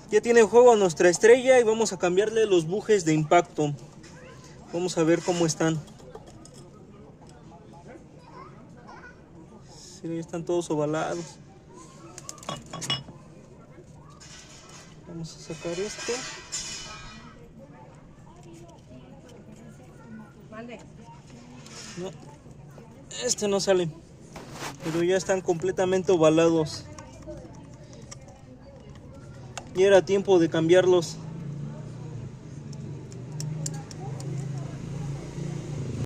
Ya tiene juego nuestra estrella y vamos a cambiarle los bujes de impacto. Vamos a ver cómo están. Sí, ya están todos ovalados. Vamos a sacar esto. No, este no sale. Pero ya están completamente ovalados. Y era tiempo de cambiarlos.